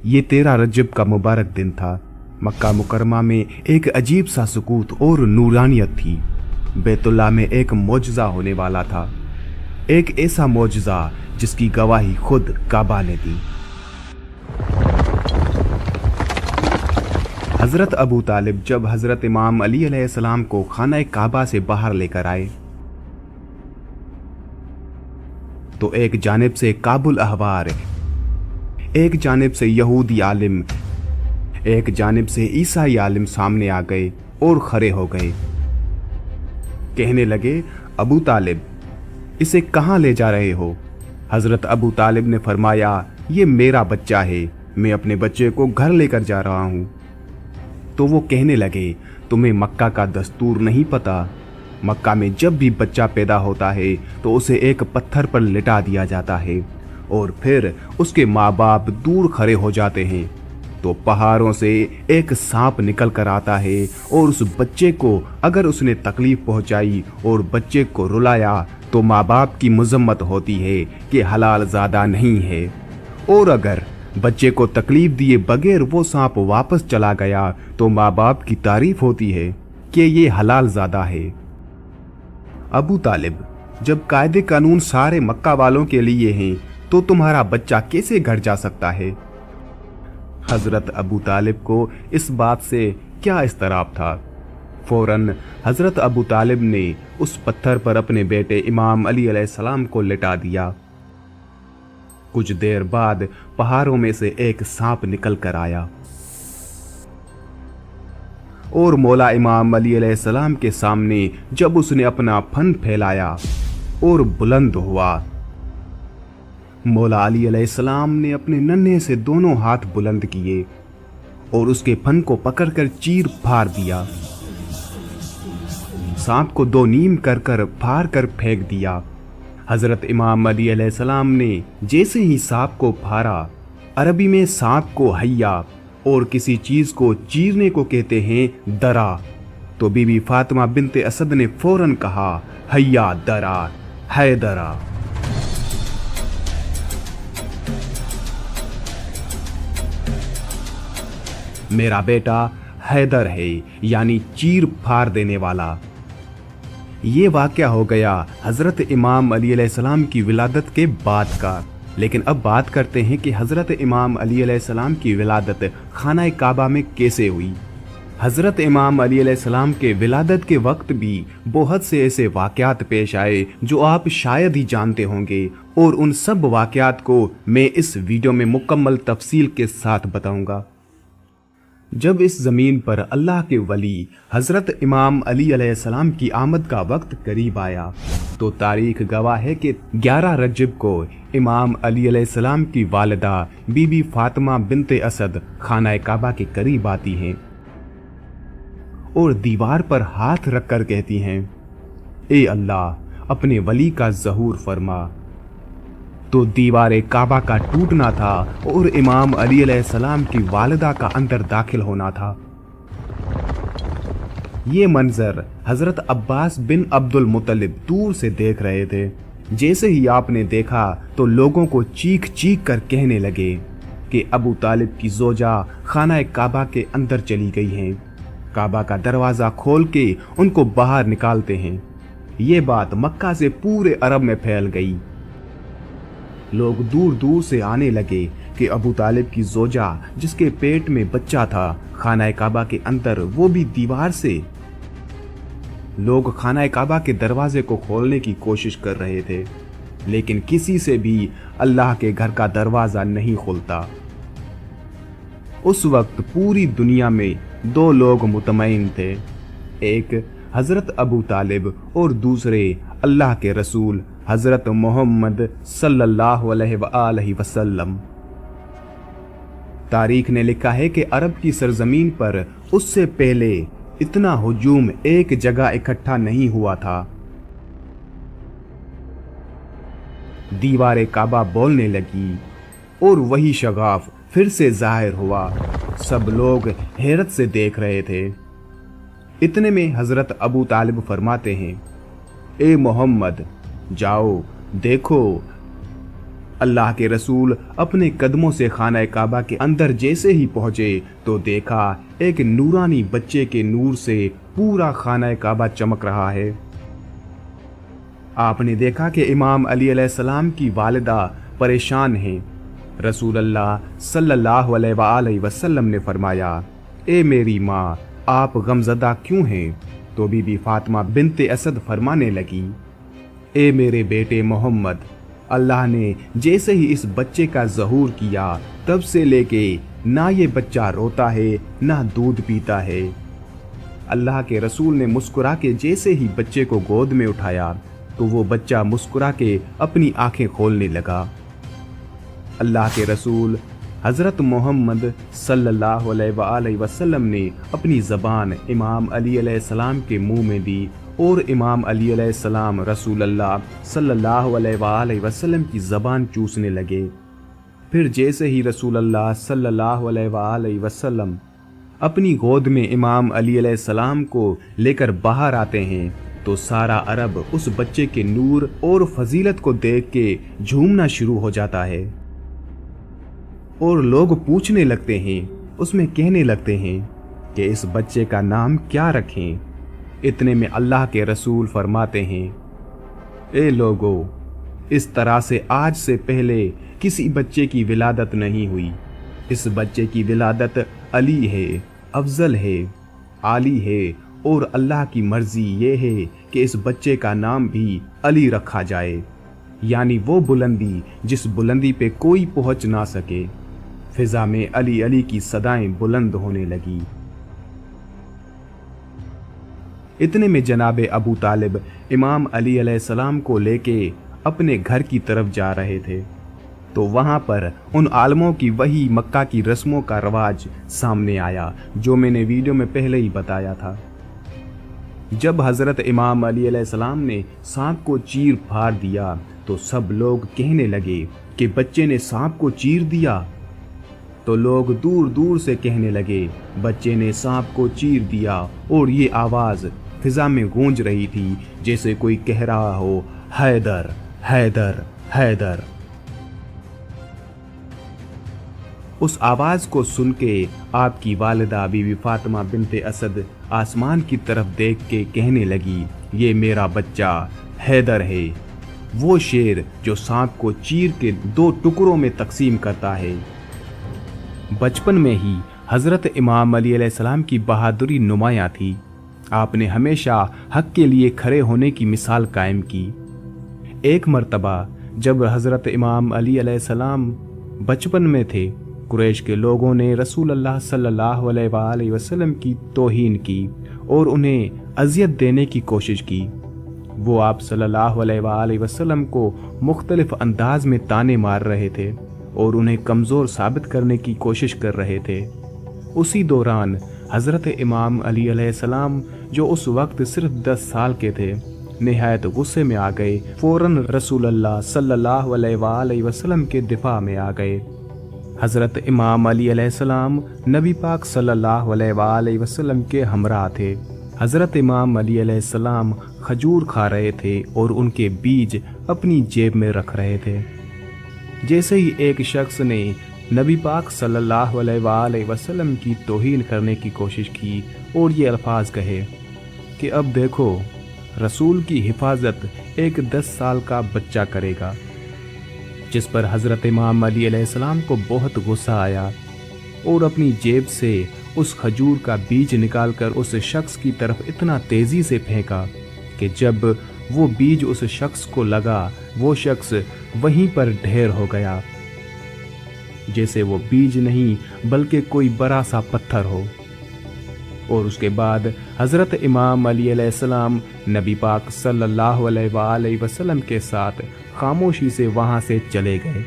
ये 13 रजब का मुबारक दिन था। मक्का मुकरमा में एक अजीब सा सुकूत और नूरानियत थी। बैतुल्लाह में एक मौजज़ा होने वाला था, एक ऐसा मौजज़ा जिसकी गवाही खुद काबा ने दी। हज़रत अबू तालिब जब हज़रत इमाम अली अलैहिस्सलाम को खाना काबा से बाहर लेकर आए तो एक जानिब से काबुल अहबार, एक जानिब से यहूदी आलिम, एक जानिब से ईसाई आलिम सामने आ गए और खड़े हो गए। कहने लगे, अबू तालिब, इसे कहाँ ले जा रहे हो? हज़रत अबू तालिब ने फरमाया, ये मेरा बच्चा है, मैं अपने बच्चे को घर लेकर जा रहा हूँ। तो वो कहने लगे, तुम्हें मक्का का दस्तूर नहीं पता? मक्का में जब भी बच्चा पैदा होता है तो उसे एक पत्थर पर लिटा दिया जाता है और फिर उसके माँ बाप दूर खड़े हो जाते हैं तो पहाड़ों से एक सांप निकल कर आता है और उस बच्चे को अगर उसने तकलीफ पहुंचाई और बच्चे को रुलाया तो माँ बाप की मजम्मत होती है कि हलाल ज़ादा नहीं है, और अगर बच्चे को तकलीफ दिए बगैर वो सांप वापस चला गया तो माँ बाप की तारीफ होती है कि ये हलाल ज़ादा है। अबू तालिब, जब कायदे कानून सारे मक्का वालों के लिए हैं तो तुम्हारा बच्चा कैसे घर जा सकता है? हजरत अबू तालिब को इस बात से क्या इस्तराब था। फौरन हजरत अबू तालिब ने उस पत्थर पर अपने बेटे इमाम अली अलैहिस्सलाम को लिटा दिया। कुछ देर बाद पहाड़ों में से एक सांप निकल कर आया और मौला इमाम अली अलैहिस्सलाम के सामने जब उसने अपना फन फैलाया और बुलंद हुआ, मौला अली अलैहिस्सलाम ने अपने नन्हे से दोनों हाथ बुलंद किए और उसके फन को पकड़कर चीर फाड़ दिया। सांप को दो नीम कर कर फाड़ कर फेंक दिया। हजरत इमाम अली अलैहिस्सलाम ने जैसे ही सांप को फाड़ा, अरबी में सांप को हय्या और किसी चीज को चीरने को कहते हैं दरा, तो बीबी फातिमा बिनते असद ने फौरन कहा, हय्या दरा, है दरा। मेरा बेटा हैदर है, यानी चीर फाड़ देने वाला। ये वाकया हो गया हजरत इमाम अली अलैहिस्सलाम की विलादत के बाद का। लेकिन अब बात करते हैं कि हजरत इमाम अली अलैहिस्सलाम की विलादत खाना काबा में कैसे हुई। हजरत इमाम अली अलैहिस्सलाम के विलादत के वक्त भी बहुत से ऐसे वाकयात पेश आए जो आप शायद ही जानते होंगे, और उन सब वाकयात को मैं इस वीडियो में मुकम्मल तफसील के साथ बताऊंगा। जब इस ज़मीन पर अल्लाह के वली हज़रत इमाम अली अलैहिस्सलाम की आमद का वक्त करीब आया तो तारीख गवाह है कि 11 रजब को इमाम अली अलैहिस्सलाम की वालिदा बीबी फातिमा बिनते असद खाना काबा के करीब आती हैं और दीवार पर हाथ रखकर कहती हैं, ए अल्लाह, अपने वली का ज़हूर फरमा। तो दीवार काबा का टूटना था और इमाम अली अलैहिस्सलाम की वालिदा का अंदर दाखिल होना था। ये मंजर हजरत अब्बास बिन अब्दुल मुत्तलिब दूर से देख रहे थे। जैसे ही आपने देखा तो लोगों को चीख चीख कर कहने लगे कि अबू तालिब की जोजा खाना काबा के अंदर चली गई हैं। काबा का दरवाजा खोल के उनको बाहर निकालते हैं। ये बात मक्का से पूरे अरब में फैल गई। लोग दूर दूर से आने लगे कि अबू तालिब की जोजा जिसके पेट में बच्चा था खाना काबा के अंदर, वो भी दीवार से। लोग खाना काबा के दरवाजे को खोलने की कोशिश कर रहे थे, लेकिन किसी से भी अल्लाह के घर का दरवाजा नहीं खुलता। उस वक्त पूरी दुनिया में 2 लोग मुतमईन थे, एक हजरत अबू तालिब और दूसरे अल्लाह के रसूल हजरत मोहम्मद सल्लल्लाहु अलैहि वसल्लम। तारीख ने लिखा है कि अरब की सरजमीन पर उससे पहले इतना हुजूम एक जगह इकट्ठा नहीं हुआ था। दीवार काबा बोलने लगी और वही शगाफ फिर से जाहिर हुआ। सब लोग हैरत से देख रहे थे। इतने में हजरत अबू तालिब फरमाते हैं, ए मोहम्मद, जाओ देखो अल्लाह के रसूल अपने कदमों से खाना काबा के अंदर जैसे ही पहुंचे तो देखा एक नूरानी बच्चे के नूर से पूरा खाना काबा चमक रहा है। आपने देखा कि इमाम अली अलैहिस्सलाम की वालिदा परेशान हैं। रसूल अल्लाह सल्लल्लाहु अलैहि वसल्लम ने फरमाया, ए मेरी माँ, आप गमज़दा क्यों हैं? तो बीबी फातिमा बिनते असद फरमाने लगी, ए मेरे बेटे मोहम्मद, अल्लाह ने जैसे ही इस बच्चे का ज़हूर किया तब से लेके ना ये बच्चा रोता है ना दूध पीता है। अल्लाह के रसूल ने मुस्कुरा के जैसे ही बच्चे को गोद में उठाया तो वो बच्चा मुस्कुरा के अपनी आंखें खोलने लगा। अल्लाह के रसूल हज़रत मोहम्मद सल्लल्लाहु अलैहि वसल्लम ने अपनी ज़बान इमाम अली अलैहिस्सलाम के मुंह में दी और इमाम अली अलैहिस्सलाम रसूल अल्लाह सल्लल्लाहु अलैहि वसल्लम की ज़बान चूसने लगे। फिर जैसे ही रसूल अल्लाह सल्लल्लाहु अलैहि वसल्लम अपनी गोद में इमाम अली अलैहिस्सलाम को लेकर बाहर आते हैं तो सारा अरब उस बच्चे के नूर और फजीलत को देख के झूमना शुरू हो जाता है और लोग पूछने लगते हैं, उसमें कहने लगते हैं कि इस बच्चे का नाम क्या रखें। इतने में अल्लाह के रसूल फरमाते हैं, ए लोगो, इस तरह से आज से पहले किसी बच्चे की विलादत नहीं हुई। इस बच्चे की विलादत अली है, अफजल है, आली है और अल्लाह की मर्जी ये है कि इस बच्चे का नाम भी अली रखा जाए, यानी वो बुलंदी जिस बुलंदी पे कोई पहुंच ना सके। फिजा में अली अली की सदाएं बुलंद होने लगी। इतने में जनाब अबू तालिब इमाम अली अलैहिस्सलाम को लेके अपने घर की तरफ जा रहे थे तो वहां पर उन आलमों की वही मक्का की रस्मों का रवाज सामने आया जो मैंने वीडियो में पहले ही बताया था। जब हजरत इमाम अली अलैहिस्सलाम ने सांप को चीर फाड़ दिया तो सब लोग कहने लगे कि बच्चे ने सांप को चीर दिया। तो लोग दूर दूर से कहने लगे, बच्चे ने सांप को चीर दिया, और ये आवाज फिजा में गूंज रही थी जैसे कोई कह रहा हो, हैदर हैदर हैदर। उस आवाज को सुन के आपकी वालिदा बीबी फातिमा बिनते असद आसमान की तरफ देख के कहने लगी, ये मेरा बच्चा हैदर है, वो शेर जो सांप को चीर के 2 टुकड़ों में तकसीम करता है। बचपन में ही हजरत इमाम अली अलैहिस्सलाम की बहादुरी नुमायां थी। आपने हमेशा हक के लिए खड़े होने की मिसाल कायम की। एक मर्तबा जब हजरत इमाम अली अलैहिस्सलाम बचपन में थे, कुरैश के लोगों ने रसूल अल्लाह सल्लल्लाहु अलैहि वसल्लम की तौहीन की और उन्हें अजियत देने की कोशिश की। वो आप सल्लल्लाहु अलैहि वसल्लम को मुख्तलिफ अंदाज में ताने मार रहे थे और उन्हें कमज़ोर साबित करने की कोशिश कर रहे थे। उसी दौरान हज़रत इमाम अली अलैहिस्सलाम जो उस वक्त सिर्फ 10 साल के थे, निहायत गुस्से में आ गए। फ़ौरन रसूल अल्लाह सल्लल्लाहु अलैहि वसल्लम के दिफा में आ गए। हज़रत इमाम अली अलैहिस्सलाम नबी पाक सल्लल्लाहु अलैहि वसल्लम के हमरा थे। हज़रत इमाम अली अलैहिस्सलाम खजूर खा रहे थे और उनके बीज अपनी जेब में रख रहे थे। जैसे ही एक शख्स ने नबी पाक सल्लल्लाहु अलैहि वसल्लम की तौहीन करने की कोशिश की और ये अल्फाज कहे कि अब देखो, रसूल की हिफाजत एक 10 साल का बच्चा करेगा, जिस पर हज़रत इमाम अली अलैहिस्सलाम को बहुत गुस्सा आया और अपनी जेब से उस खजूर का बीज निकालकर उस शख्स की तरफ इतना तेज़ी से फेंका कि जब वो बीज उस शख्स को लगा, वो शख्स वहीं पर ढेर हो गया, जैसे वो बीज नहीं बल्कि कोई बड़ा सा पत्थर हो। और उसके बाद हज़रत इमाम अली अलैहिस्सलाम नबी पाक सल्लल्लाहु अलैहि वसल्लम के साथ खामोशी से वहाँ से चले गए।